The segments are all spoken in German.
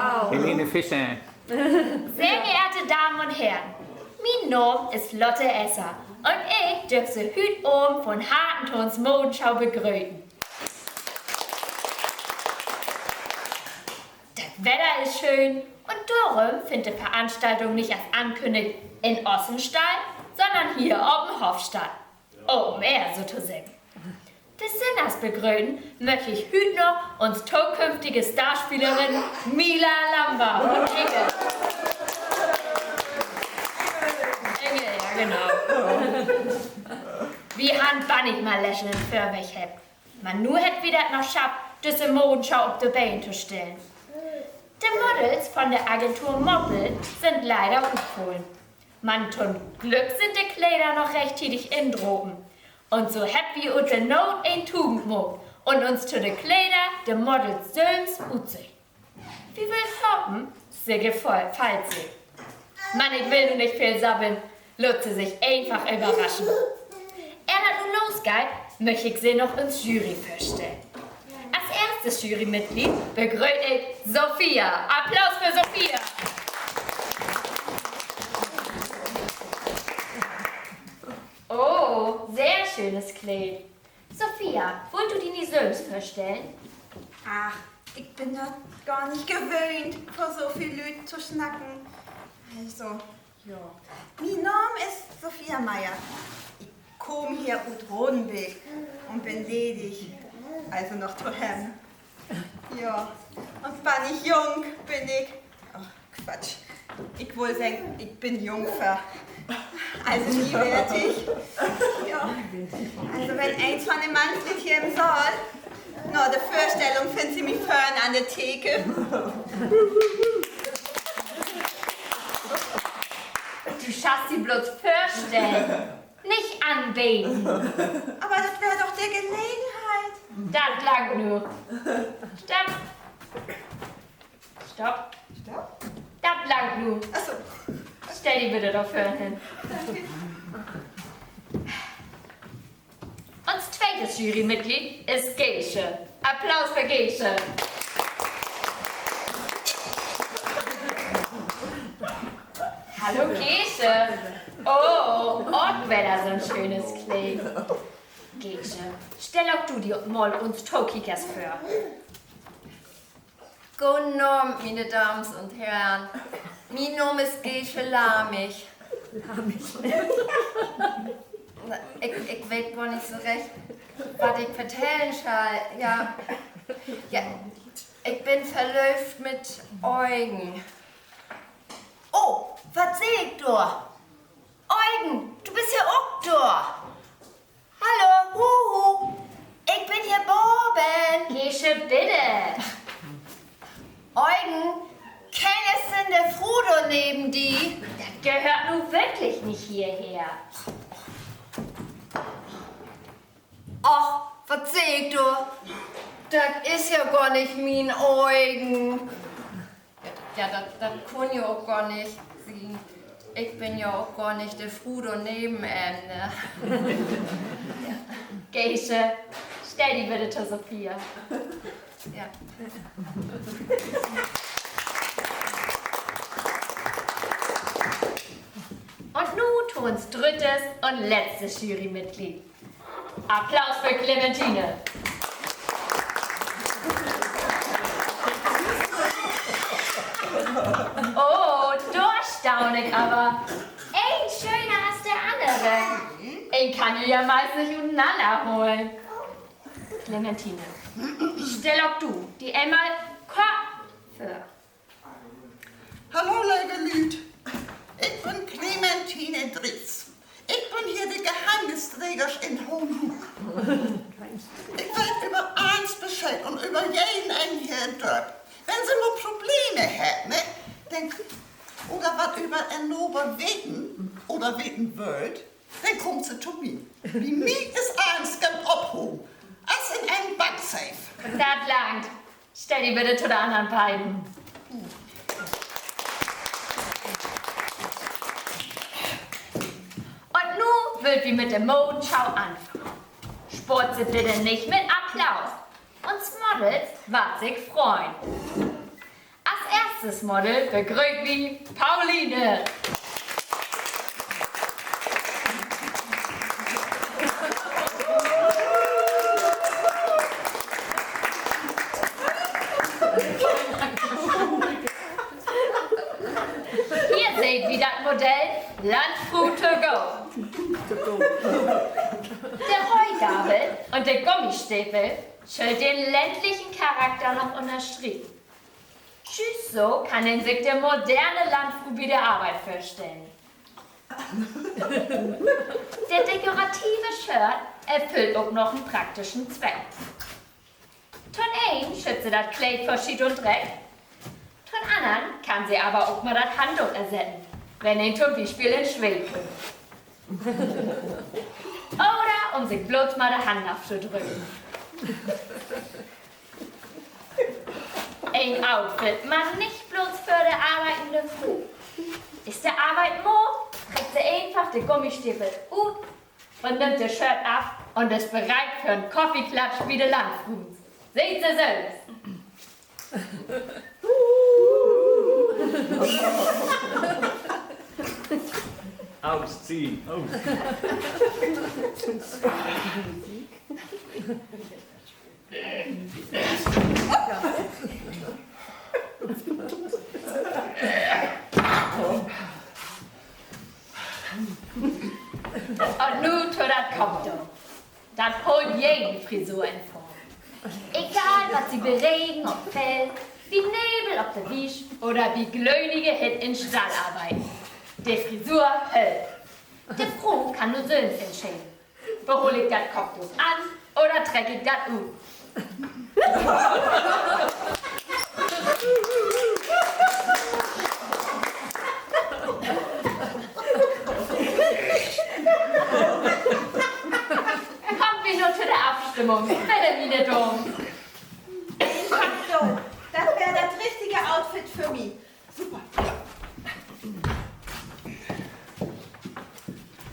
Wow. Helene Fischer. Sehr geehrte Damen und Herren, mein Name ist Lotte Esser und ich dürfe Sie heute oben von Hartentons Modenschau begrüßen. Das Wetter ist schön und darum findet die Veranstaltung nicht als ankündigt in Ossenstein, sondern hier auf dem Hofstadt. Open Air, so zu sagen. Des Sinners begrüßen möchte ich heute noch uns zukünftige Starspielerin Mila Lamba und Engel. Engel, ja genau. Wie han bannig mal lächeln für mich heb. Man nur hätt wieder noch schafft, diese Modenschau auf die Beine zu stellen. Die Models von der Agentur Moppel sind leider aufgeholt. Man zum Glück sind die Kleider noch rechtzeitig in Droben. Und so habt wir uns der Not ein Tugendmod und uns zu den Kleider der Models Söhns utzig. Wie will's hoffen, sie gefällt sie. Mann, ich will nur nicht viel sabbeln, Lutze sich einfach überraschen. Er nun losgeht, möchte ich sie noch ins Jury vorstellen. Als erstes Jurymitglied begrüße ich Sophia. Applaus für Sophia! Oh, sehr schönes Kleid. Sophia, wollt du die Söhns vorstellen? Ach, ich bin da gar nicht gewöhnt, vor so viel Leuten zu schnacken. Also, ja. Mein Name ist Sophia Meier. Ich komme hier aus Rodenbeek und bin ledig, also noch zu Hemd. Ja, und bin ich jung, bin ich. Ach, Quatsch. Ich will sagen, ich bin Jungfer. Also nie werd ich. Ja. Also wenn eins von den Mann steht hier im Saal, na, der Vorstellung finden Sie mich vorne an der Theke. Du schaffst sie bloß vorstellen, nicht anbeten. Aber das wäre doch der Gelegenheit. Das lang nur. Stopp. Stopp. Stopp. Das lang nur. Achso. Stell die bitte doch vorne hin. Uns zweites Jurymitglied ist Gesche. Applaus für Gesche. Hallo Gesche. Oh, Ortwetter, so ein schönes Kleid. Gesche, stell auch du dir mal uns Tokikas vor. Guten Abend, meine Damen und Herren. Mein Name ist Gesche Lamich. Ich weiß gar nicht so recht, was ich erzählen soll. Ja, ich bin verlöft mit Eugen. Oh, was seh ich da? Eugen, du bist ja auch da. Hallo, huhu. Ich bin hier Boben. Gesche, bitte. Eugen, kennst denn der Frudo neben die? Das gehört nun wirklich nicht hierher. Ach, was seh ich da? Das ist ja gar nicht mein Eugen. Ja, das kann ja auch gar nicht sein. Ich bin ja auch gar nicht der Frudo neben ne? Gesche, stell die bitte zu Sophia. Ja. Und nun tu uns drittes und letztes Jurymitglied. Applaus für Clementine. Oh, da staune ich aber. Ein schöner als der andere. Ich kann die ja meist nicht untereinander holen. Clementine, stell auch du die einmal Kopf. Hallo, liebe Leute. Ich bin Clementine Dritz. Ich bin hier die Geheimnisträger in Hohenhuck. Ich weiß über eins Bescheid und über jeden einen hier im Dorf. Wenn Sie mal Probleme hätten, ne, oder was über ein Nober weten oder weten wollt, dann kommt Sie zu mir. Wie mir ist eins ganz abholen, als in einem Banksafe. Das langt. Stell die bitte zu den anderen beiden. Und nun wird wie mit der Modenschau anfangen. Sport sie bitte nicht mit Applaus. Uns Models wird sich freuen. Als erstes Model begrüßt wie Pauline. Ihr seht, wie das Modell Landfruh to go. Der Heugabel und der Gummistiefel schön den ländlichen Charakter noch unterstrichen. Tschüss, so kann sich der moderne Landfruh bei der Arbeit vorstellen. Der dekorative Shirt erfüllt auch noch einen praktischen Zweck. Ton ein schütze das Kleid vor Schied und Dreck. Ton anderen kann sie aber auch mal das Handtuch ersetzen, wenn ein zum Beispiel in Schweden oder um sich bloß mal die Hand aufzudrücken. Ein Outfit man nicht bloß für die arbeitende Frau. Ist der Arbeit mo, trägt sie einfach die Gummistiefel und nimmt das Shirt ab und ist bereit für einen Kaffeeklatsch wie der Landfruh. Seht sie selbst. Ausziehen. Und nun zu das Kopftuch. Das holt jede Frisur in Form. Egal, was sie beregen und fällt, wie Nebel auf der Wies oder wie glöhnige Hit in Stall arbeiten. Die Frisur hält. Die Frau kann nur selbst entscheiden. Behole ich das Kopftuch an oder trecke ich das Kommen wir nur zu der Abstimmung. Bitte wieder dumm. So, das wäre das richtige Outfit für mich. Super.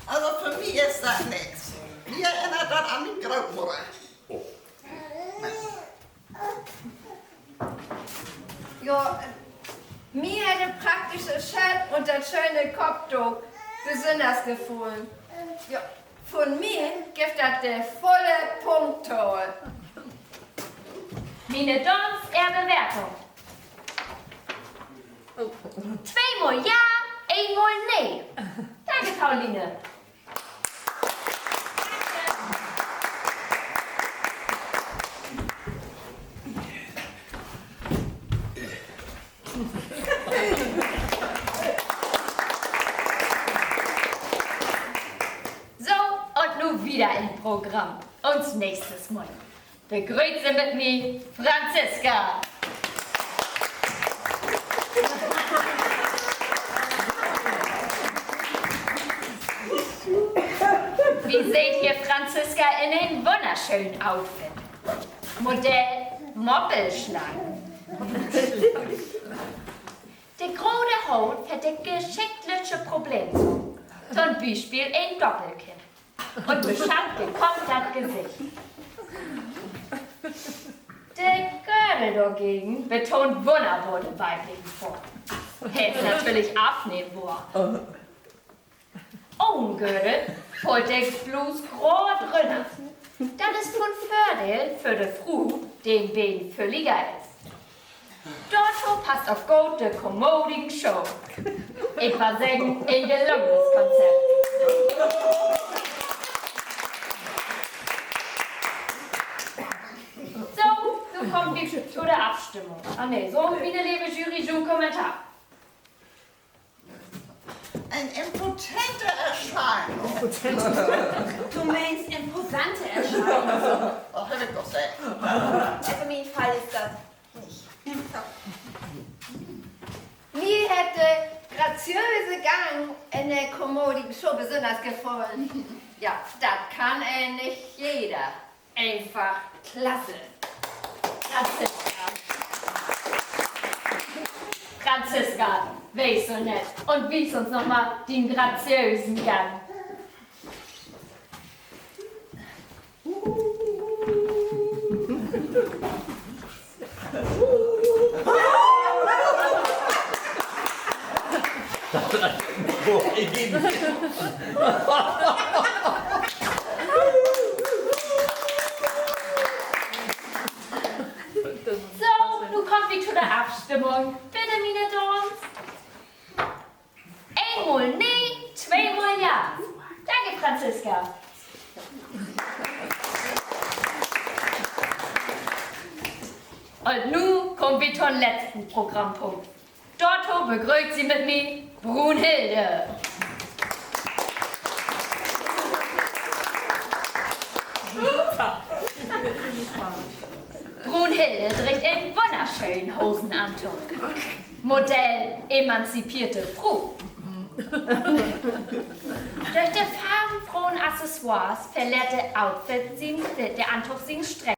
Also für mich ist das nichts. Mir erinnert das an die Großmutter. Ja, mir hätte praktisches Shirt und das schöne Kopftuch besonders gefallen. Ja, von mir gibt das der volle Punkttoll. Meine Dons Bewertung. 2-mal ja, 1-mal nee. Danke, Pauline. So, und nun wieder im Programm. Uns nächstes Mal. Begrüße mit mir Franziska. Wie seht ihr Franziska in einem wunderschönen Outfit? Modell Moppelschlange. Die große Haut hätte geschickliche Probleme. Zum Beispiel ein Doppelkinn. Und beschafft gekommen das Gesicht. Der Gürtel dagegen betont wunderbar die weiblichen Form. Hätte natürlich abnehmen wollen. Umgürtel holt der bloß groß drin. Das ist von Vorteil für die Frau, den Bein fülliger ist. Dort passt auf gut die kommodigen Show. Ich war sagen, ein gelungenes Konzept. So, nun kommen wir zu der Abstimmung. Ah ne, so, meine liebe Jury, so ein Kommentar. Eine impotente Erscheinung. Du meinst imposante Erscheinung. Oh, hätte ich doch gesagt. Also in meinem Fall ist das nicht. So. Mir hätte graziöse Gang in der kommodigen Show besonders gefallen. Ja, das kann nicht jeder. Einfach klasse. Franziska, weiß so nett und wies uns nochmal den graziösen Gang. So, nun kommt wir zu der Abstimmung. Bitte, meine Damen. Einmal nee, zweimal ja. Danke, Franziska. Und nun kommen wir zum letzten Programmpunkt. Dort begrüßt sie mit mir Brunhilde. Brunhilde trägt einen wunderschönen Hosenanzug. Modell emanzipierte Frau. Durch die farbenfrohen Accessoires verleiht der Anzug seinen Streng.